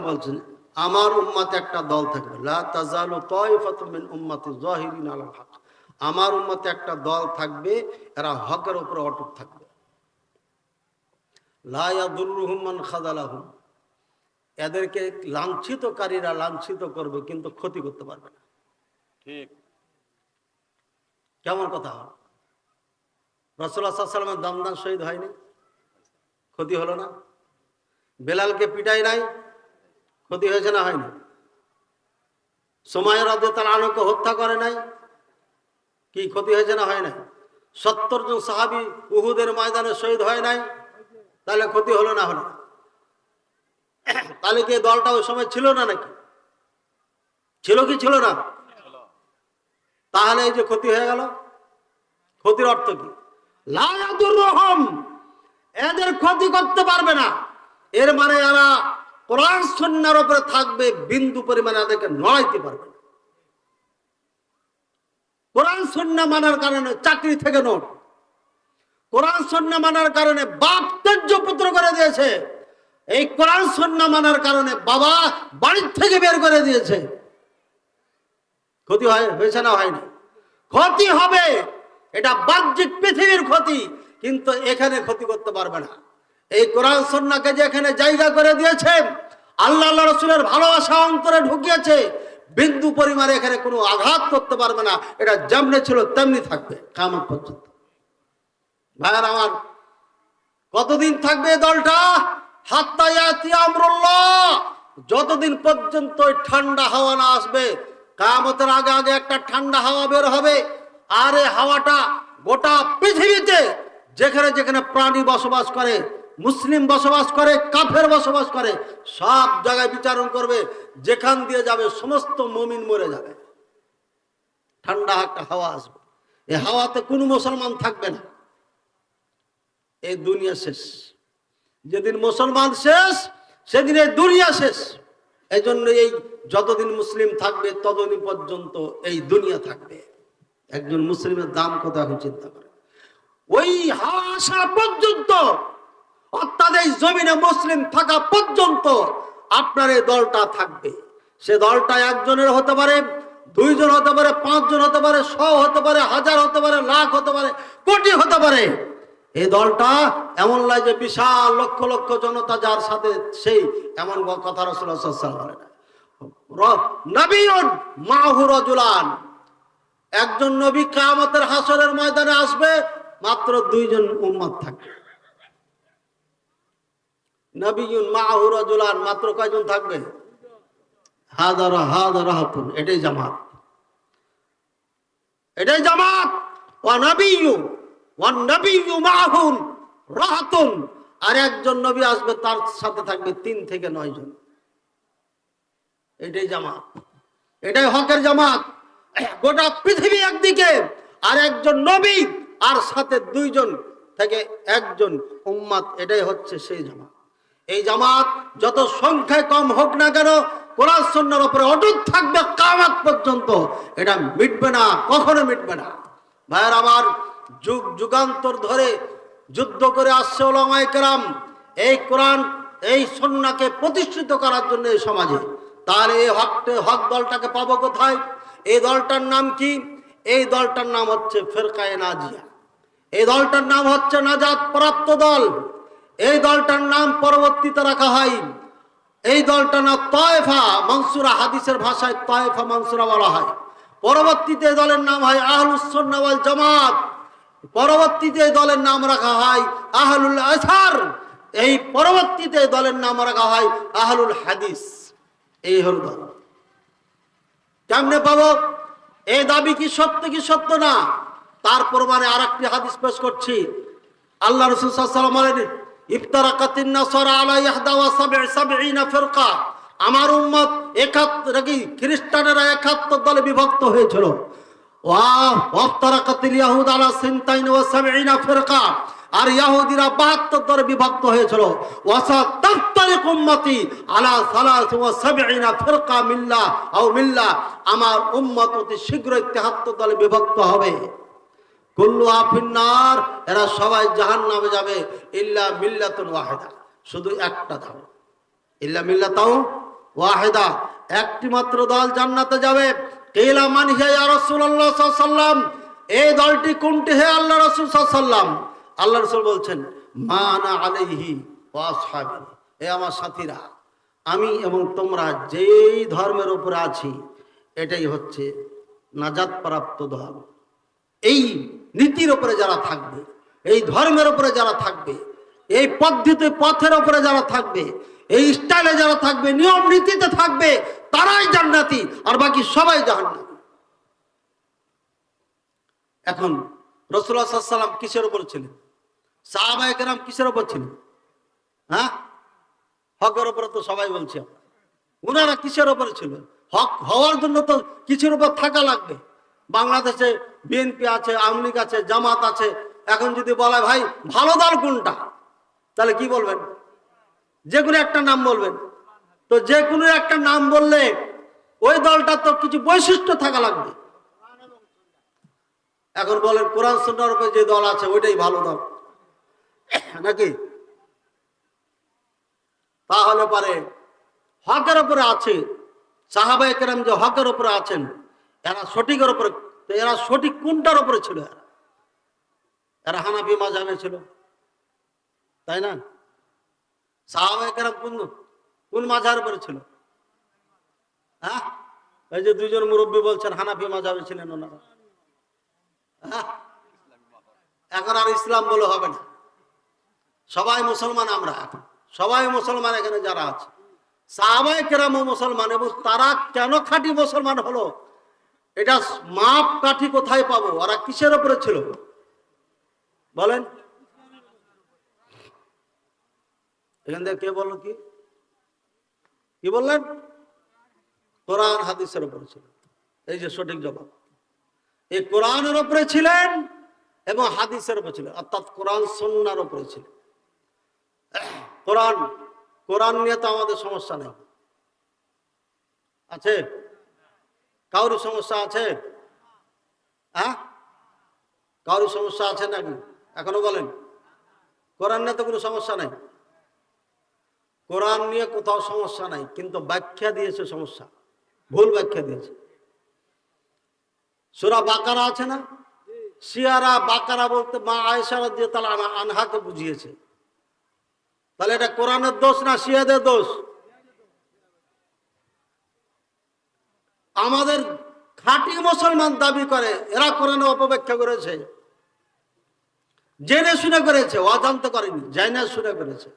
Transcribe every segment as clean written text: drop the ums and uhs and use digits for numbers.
বলছেন আমার উম্মতে একটা দল থাকবে, লা তাজালু তাইফাতুম মিন উম্মতি যাহিরিন আলাল হক, আমার উম্মতে একটা দল থাকবে, এরা হকের উপরে অটুট থাকবে। লা ইয়াদুররুহুম মান খাযালাহুম, এদেরকে লাঞ্ছিতকারীরা লাঞ্ছিত করবে কিন্তু ক্ষতি করতে পারবে না। ঠিক কেমন কথা? রাসূলুল্লাহ সাল্লাল্লাহু আলাইহি ওয়াসাল্লামের দমদান শহীদ হয়নি, ক্ষতি হলো না? বেলালকে পিটাই নাই, ক্ষতি হয়েছে না হয়নি? সুমাইয়া রাদিয়াল্লাহু আনহাকে হত্যা করে নাই, কি ক্ষতি হয়েছে না হয় নাই? 70 জন সাহাবী উহুদের ময়দানে শহীদ হয় নাই, তাহলে ক্ষতি হলো না হলো? তাহলে কি দলটা ওই সময় ছিল না নাকি? ছিল কি ছিল না? তাহলে এই যে ক্ষতি হয়ে গেল, ক্ষতির অর্থ কি? লা ইয়াদুররুহুম, এদের ক্ষতি করতে পারবে না, এর মানে এরা কোরআন সুন্নাহর উপরে থাকবে, বিন্দু পরিমাণে এদেরকে নড়াইতে পারবে না। কোরআন সুন্নাহ মানার কারণে চাকরি থেকে নোট, কোরআন সুন্নাহ মানার কারণে বাপ ত্যায্য পুত্র করে দিয়েছে, এই কোরআন সুন্নাহ মানার কারণে বাবা বাড়ির থেকে বের করে দিয়েছে। ক্ষতি হয়েছে না হয়নি? ক্ষতি হবে, এটা বাহ্যিক পৃথিবীর ক্ষতি, কিন্তু এখানে ক্ষতি করতে পারবে না। এই কোরআন সুন্নাহকে যে এখানে জায়গা করে দিয়েছে, আল্লাহ আল্লাহ রাসূলের ভালোবাসা অন্তরে ঢুকিয়েছে, বিন্দু পরিমাণে এখানে কোনো আঘাত করতে পারবে না। এটা যেমনি ছিল তেমনি থাকবে কিয়ামত পর্যন্ত। ভাইরা আমার, কতদিন থাকবে এই দলটা? হাত্তা ইয়াতি আমরুল্লাহ, যতদিন পর্যন্ত ঠান্ডা হাওয়া না আসবে। কিয়ামতের আগে আগে একটা ঠান্ডা হাওয়া বের হবে, আর এই হাওয়াটা গোটা পৃথিবীতে যেখানে যেখানে প্রাণী বসবাস করে, মুসলিম বসবাস করে, কাফের বসবাস করে, সব জায়গায় বিচারণ করবে। যেখান দিয়ে যাবে সমস্ত মুমিন মরে যাবে। ঠান্ডা একটা হাওয়া আসবে, এই হাওয়াতে কোনো মুসলমান থাকবে না। এই দুনিয়া শেষ, যেদিন মুসলমান শেষ সেদিন এই দুনিয়া শেষ। এই জন্য এই যতদিন মুসলিম থাকবে ততদিন পর্যন্ত এই দুনিয়া থাকবে। একজন মুসলিমের দাম কত এখন চিন্তা করে। ওই হাওয়া আসা পর্যন্ত, অর্থাৎ এই জমিনে মুসলিম থাকা পর্যন্ত আপনার এই দলটা থাকবে। সে দলটা একজনের হতে পারে, দুইজন হতে পারে, 5 জন হতে পারে, 100 হতে পারে, 1000 হতে পারে, লাখ হতে পারে, কোটি হতে পারে। এই দলটা এমন নয় যে বিশাল লক্ষ লক্ষ জনতা যার সাথে সেই, এমন কথা রাসূলুল্লাহ সাল্লাল্লাহু আলাইহি ওয়াসাল্লাম বলেন। নবিয়ুন মাহু রাজুলান, একজন নবী কিয়ামতের হাসরের ময়দানে আসবে, মাত্র 2 জন উম্মত থাকবে। নবিয়ুন মাহু রাজুলান, মাত্র কয়জন থাকবে? হাদা রাহাতুন, এটাই জামাত, এটাই জামাত। ওয়া নবিয়্যু মাহু রাহাতুন, আর একজন নবী আসবে, তার সাথে থাকবে 3 থেকে 9 জন। এটাই জামাত, এটাই হকের জামাত। গোটা পৃথিবী একদিকে, আর একজন নবী, আর সাথে 2 জন থেকে 1 জন উম্মত, এটাই হচ্ছে সেই জামাত। এই জামাত যত সংখ্যায় কম হোক না কেন, কোরআন সুন্নাহর উপরে অটুট থাকবে কিয়ামত পর্যন্ত। এটা মিটবে না, কখনো মিটবে না। ভাইয়ের আমার, যুগ যুগান্তর ধরে যুদ্ধ করে আসছে উলামায়ে কেরাম এই কোরআন, এই সুন্নাহকে প্রতিষ্ঠিত করার জন্য এই সমাজে। তাহলে এই হক দলটাকে পাবো কোথায়? এই দলটার নাম কি? এই দলটার নাম হচ্ছে ফিরকায়ে নাজিয়া। এই দলটার নাম হচ্ছে নাজাত প্রাপ্ত দল। এই দলটার নাম পরবর্তীতে রাখা হয়, এই দলটার নাম তায়েফা মানসুরা, হাদিসের ভাষায় তায়েফা মানসুরা বলা হয়। পরবর্তীতে দলের নাম হয় আহলুস সুন্নাহ ওয়াল জামাত। পরবর্তীতে দলের নাম রাখা হয় আহলুল আসার। এই পরবর্তীতে দলের নাম রাখা হয় আহলুল হাদিস। এই হল দল। কেমনে পাবো? এই দাবি কি সত্য কি সত্য না, তার প্রমাণে আরেকটি হাদিস পেশ করছি। আল্লাহ রাসূল সাল্লাল্লাহু আলাইহি ওয়াসাল্লাম বলেন, ইফতারাকাতিন নাসারা আলা 71 ফিরকা, আমার উম্মত 71 খ্রিস্টানেরা 71 দলে বিভক্ত হয়েছিল। ওয়াফতারাকাতিল ইয়াহুদ আলা 72 ফিরকা, আর ইহুদিরা 72 দলে বিভক্ত হয়েছিল। ওয়াসাতাফতারিক উম্মতি আলা 73 ফিরকা মিল্লাহ আও মিল্লাহ, আমার উম্মত অতি শীঘ্রই 73 দলে বিভক্ত হবে। কুল্লুহা ফিন্নার, এরা সবাই জাহান্নামে যাবে, ইল্লা মিল্লাতুন ওয়াহিদা, শুধু একটা ধর্ম, ইল্লা মিল্লাতাও ওয়াহিদা, একটি মাত্র দল জান্নাতে যাবে। কিলা মান হিয়া ইয়া রাসূলুল্লাহ সাল্লাল্লাহু আলাইহি ওয়াসাল্লাম, এই দলটি কোনটি হে আল্লাহ রাসূল সাল্লাল্লাহু আলাইহি ওয়াসাল্লাম? আল্লাহ রাসূল বলছেন, মা আনা আলাইহি ওয়া আসহাবি, এ আমার সাথীরা, আমি এবং তোমরা যেই ধর্মের উপরে আছি এটাই হচ্ছে নাজাত প্রাপ্ত দল। এই নীতির উপরে যারা থাকবে, এই ধর্মের উপরে যারা থাকবে, এই পদ্ধতি পথের উপরে যারা থাকবে, এই স্টাইলে যারা থাকবে, নিয়ম নীতিতে থাকবে, তারাই জান্নাতি, আর বাকি সবাই জাহান্নামী। এখন রাসূলুল্লাহ সাল্লাল্লাহু আলাইহি ওয়াসাল্লাম কিসের উপর ছিলেন? সাহাবায়ে কেরাম কিসের উপর ছিলেন? হ্যাঁ, হকের উপরে তো সবাই বলছে। ওনারা কিসের উপরে ছিল? হক হওয়ার জন্য তো কিছুর উপর থাকা লাগবে। বাংলাদেশে বিএনপি আছে, আওয়ামী লীগ আছে, জামাত আছে। এখন যদি বলা ভাই ভালো দল কোনটা, তাহলে কি বলবেন? যে কোনো একটা নাম বলবেন। তো যে কোনো একটা নাম বললে ওই দলটা তো কিছু বৈশিষ্ট্য থাকা লাগবে। এখন বলেন কোরআন সুন্নাহর উপরে যে দল আছে ওইটাই ভালো দল নাকি? তাহলে পারে হকের উপরে আছে, সাহাবায়ে কেরাম যে হকের উপরে আছেন, এরা সঠিকের উপরে। এরা সঠিক কোনটার উপরে ছিল? এরা হানাফি মাযহাবে ছিল, তাই না? সাহাবায়ে কেরাম কোন মাযহাবের উপরে ছিল? হ্যাঁ, এই যে দুইজন মুরব্বী বলছেন হানাফি মাযহাবে ছিলেন ওনারা। হ্যাঁ, এখন আর ইসলাম বলে হবে না, সবাই মুসলমান। আমরা এখন সবাই মুসলমান এখানে যারা আছে, সাহাবায়ে কেরামও মুসলমান। এবং তারা কেন খাঁটি মুসলমান হলো, এটা মাপ কাঠি কোথায় পাবো? ওরা কিসের উপরে ছিল বলেন? এখান থেকে কে বললো? কি বললেন? কোরআন হাদিসের উপরে ছিল। এই যে সঠিক জবাব, এই কোরআনের উপরে ছিলেন এবং হাদিসের উপরে ছিলেন, অর্থাৎ কোরআন সুন্নাহর উপরে ছিলেন। কোরআন নিয়ে তো আমাদের সমস্যা নেই, আছে? কারোর সমস্যা আছে? হ্যাঁ, কারোর সমস্যা আছে নাকি? এখনো বলেন কোরআন নিয়ে তো কোনো সমস্যা নাই। কোরআন নিয়ে কোথাও সমস্যা নাই, কিন্তু ব্যাখ্যা দিয়েছে সমস্যা, ভুল ব্যাখ্যা দিয়েছে। সূরা বাকারা আছে না? শিয়ারা বাকারা বলতে মা আয়েশা রাদিয়াল্লাহু আনহাকে বুঝিয়েছে। তাহলে এটা কোরআনের দোষ না শিয়াদের দোষ? আমাদের খাঁটি মুসলমান দাবি করে এরা কোরআনে অপব্যাখ্যা করেছে, জেনে শুনে করেছে, অজান্তে করেনি, জেনে শুনে করেছে।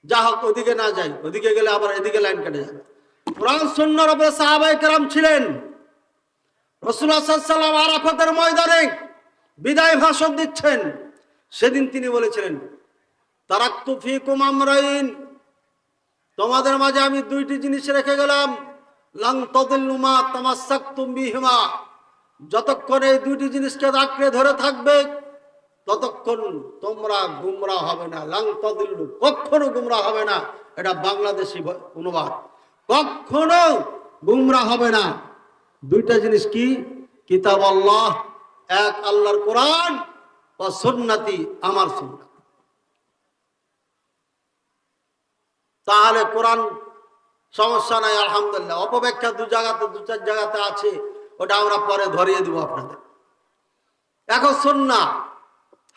যা হোক, ওদিকে না যাই, ওদিকে গেলে আবার এদিকে লাইন কেটে যাবে। কোরআন সুন্নাহর উপরে সাহাবায়ে কেরাম ছিলেন। রাসূলুল্লাহ সাল্লাল্লাহু আলাইহি ওয়াসাল্লাম আরাফাতের ময়দানে বিদায় ভাষণ দিচ্ছেন, সেদিন তিনি বলেছিলেন, তারাকতু ফীকুম আমরাইন, তোমাদের মাঝে আমি দুইটি জিনিস রেখে গেলাম, লান তাদিল্লু মা তামাসসাকতুম বিহিমা, যতক্ষণ এই দুইটি জিনিসকে আঁকড়ে ধরে থাকবে ততক্ষণ তোমরা গুমরাহ হবে না। লান তাদিল্লু, কখনো গুমরাহ হবে না। এটা বাংলাদেশি অনুবাদ, কখনো গুমরাহ হবে না। দুইটা জিনিস কি? কিতাব আল্লাহ, এক আল্লাহর কোরআন, ও সুন্নতি, আমার সুন্নাত। তাহলে কোরআন সমস্যা নাই, আলহামদুলিল্লাহ। অপব্যাখ্যা দু চার জায়গাতে আছে, ওটা আমরা পরে ধরিয়ে দিব আপনাদের। এখন সুন্নাহ,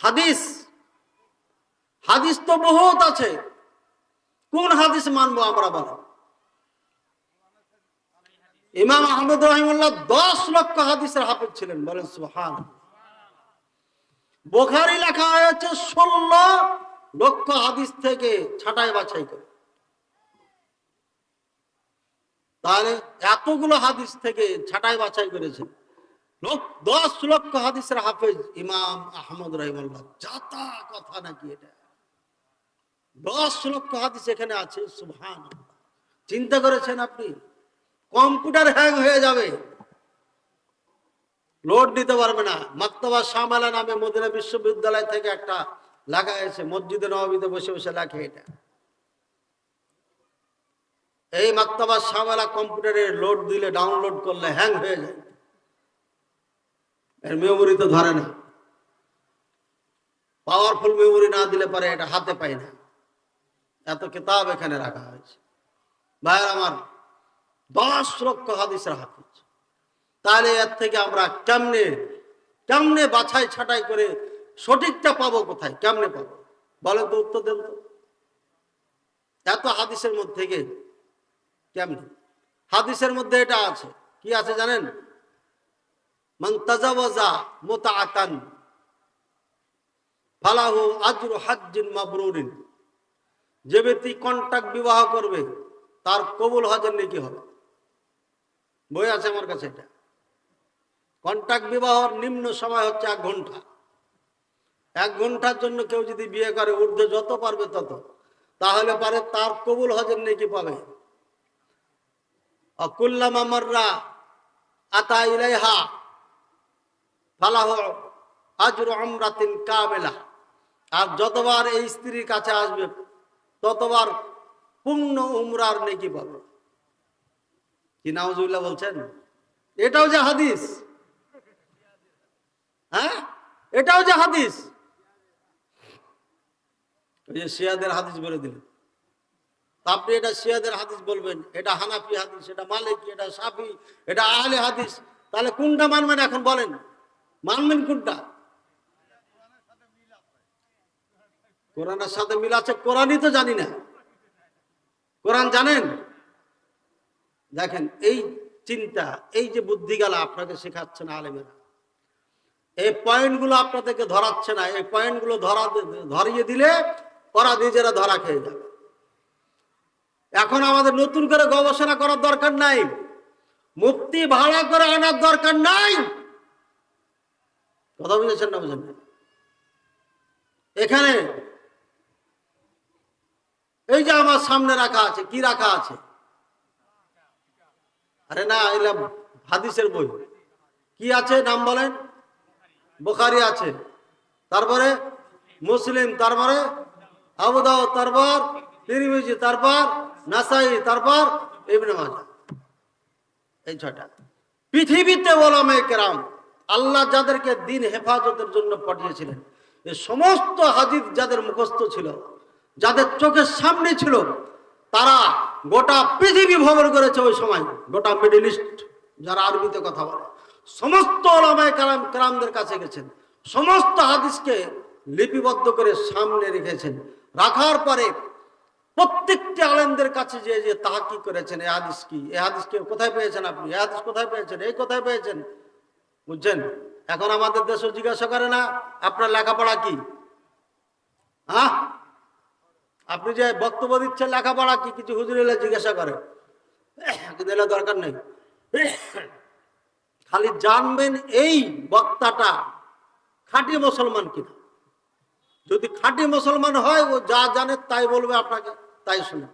হাদিস তো বহুত আছে, কোন হাদিস মানবো আমরা বলেন? ইমাম আহমদ রাহিমাহুল্লাহ 10 লক্ষ হাদিসের হাফেজ ছিলেন, বলেন সুবহানাল্লাহ। বুখারী লেখা হয়েছে 16 লক্ষ হাদিস থেকে ছাঁটাই বাছাই করে। তাহলে এতগুলো হাদিস থেকে ছাঁটাই বাছাই করেছেন 10 লক্ষ হাদিসের হাফেজ ইমাম আহমদ রাহিমাহুল্লাহ। যাতা কথা নাকি এটা? 10 লক্ষ হাদিস এখানে আছে, সুবহানাল্লাহ। চিন্তা করেছেন আপনি? কম্পিউটার হ্যাং হয়ে যাবে, লোড দিতে পারবে না। মাকতাবা শামেলা নামে মদিনা বিশ্ববিদ্যালয় থেকে একটা লেখা আছে, মসজিদে নববীতে বসে বসে লেখে এটা। এই মাকতাবা শামেলা কম্পিউটারে লোড দিলে, ডাউনলোড করলে হ্যাং হয়ে যায়, এর মেমোরি তো ধরে না। পাওয়ারফুল মেমোরি না দিলে পারে এটা হাতে পায় না। এত কিতাব এখানে রাখা হয়েছে। ভাইয়ের আমার, 10 লক্ষ হাদিসের হাফিজ। তাহলে এর থেকে আমরা কেমনে বাছাই ছাঁটাই করে সঠিকটা পাবো কোথায়, কেমনে পাবো বলেন তো, উত্তর দেন তো। এত হাদিসের মধ্যে থেকে কেমনে? হাদিসের মধ্যে এটা আছে, কি আছে জানেন? মান তাজাওয়াজা মুতাআতান ফালাহু আজরু হাজ্জিন মাবরুরিন। যে ব্যক্তি কন্ট্রাক্ট বিবাহ করবে তার কবুল হজের নেকি হবে। বই আছে আমার কাছে। এটা কন্ট্রাক্ট বিবাহর নিম্ন সময় হচ্ছে 1 ঘন্টা। 1 ঘন্টার জন্য কেউ যদি বিয়ে করে, ঊর্ধ্বে যত পারবে তত, তাহলে পারে তার কবুল হজের নেকি পাবে। কুল্লামা মাররা আতা ইলাইহা ফালাহু আজরু উমরাতিন কামিলা। আর যতবার এই স্ত্রীর কাছে আসবে ততবার পূর্ণ উমরার নেকি পাবে। কি নাউজুবিল্লাহ বলছেন? এটাও যে হাদিস, হ্যাঁ এটাও যে হাদিস। ওই যে শিয়াদের হাদিস বলে দিলেন। আপনি এটা শিয়াদের হাদিস বলবেন, এটা হানাফি হাদিস, এটা মালিকি, এটা শাফি, এটা আহলে হাদিস। তাহলে কোনটা মানবেন এখন বলেন? মানবেন কোনটা? কোরআনের সাথে মিল আছে? কোরআনই তো জানি না। কোরআন জানেন? দেখেন এই চিন্তা, এই যে বুদ্ধিগালা আপনাকে শেখাচ্ছে না আলেমেরা, এই পয়েন্টগুলো আপনাদেরকে ধরাচ্ছে না। এই পয়েন্টগুলো ধরিয়ে দিলে ওরা নিজেরা ধরা খেয়ে যাবে। এখন আমাদের নতুন করে গবেষণা করার দরকার নাই, মুফতি ভাড়া করে আনার দরকার নাই। কথা বুঝেছেন না? বুঝেন না? এখানে এই যে আমার সামনে রাখা আছে, কি রাখা আছে? আরে না, এলাম হাদিসের বই। কি আছে নাম বলেন? বুখারী আছে, তারপরে মুসলিম, তারপরে আবু দাউদ, তারপর তিরমিজি, তারপর নাসাই, তারপর ইবনে মাজাহ। এই 6টা। পৃথিবীতে উলামায়ে কেরাম, আল্লাহ যাদেরকে দ্বীন হেফাজতের জন্য পাঠিয়েছিলেন, এই সমস্ত হাদিস যাদের মুখস্থ ছিল, যাদের চোখের সামনে ছিল, তারা গোটা পৃথিবী ভ্রমণ করেছে। ওই সময় গোটা মিডল ইস্ট, যারা আরবিতে কথা বলে, সমস্ত উলামায়ে কেরামদের কাছে গেছেন, সমস্ত হাদিসকে লিপিবদ্ধ করে সামনে রেখেছেন। রাখার পরে প্রত্যেকটি আলেমদের কাছে যে তাহকিক করেছেন, এই হাদিস কি, এই হাদিসকে কোথায় পেয়েছেন আপনি, এই হাদিস কোথায় পেয়েছেন, এই কোথায় পেয়েছেন। বুঝছেন? এখন আমাদের দেশে জিজ্ঞাসা করে না আপনার লেখাপড়া কি, হ্যাঁ আপনি যে বক্তব্য দিচ্ছেন লেখাপড়া কি, কিছু হুজুর এলে জিজ্ঞাসা করে, কিন্তু এলে দরকার নেই। খালি জানবেন এই বক্তাটা খাঁটি মুসলমান কিনা। যদি খাঁটি মুসলমান হয়, ও যা জানে তাই বলবে আপনাকে, তাই শুনে।